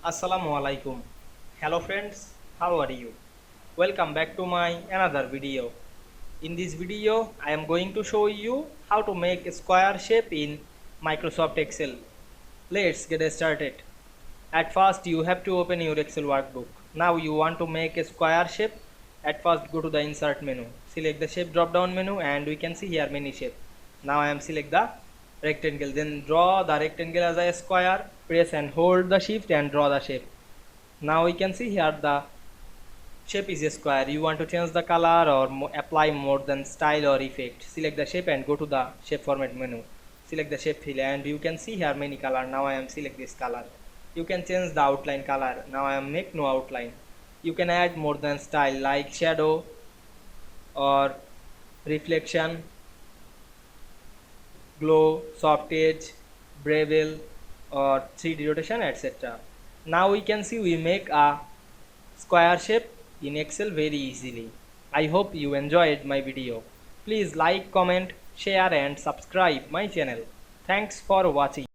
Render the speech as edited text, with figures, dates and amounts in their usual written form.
Assalamu Walaikum. Hello friends, how are you? Welcome back to my another video. In this video, I am going to show you how to make a square shape in Microsoft Excel. Let's get started. At first, you have to open your Excel workbook. Now you want to make a square shape. At first, go to the insert menu. Select the shape drop down menu and we can see here many shape. Now I am select the rectangle, then draw the rectangle as a square. Press and hold the shift and draw the shape. Now we can see here the shape is a square. You want to change the color or apply more than style or effect. Select the shape and go to the shape format menu. Select the shape fill and you can see here many color. Now I am select this color. You can change the outline color. Now I am make no outline. You can add more than style like shadow or reflection, glow, soft edge, bevel or 3D rotation, etc. Now we can see we make a square shape in Excel very easily. I hope you enjoyed my video. Please like, comment, share and subscribe my channel. Thanks for watching.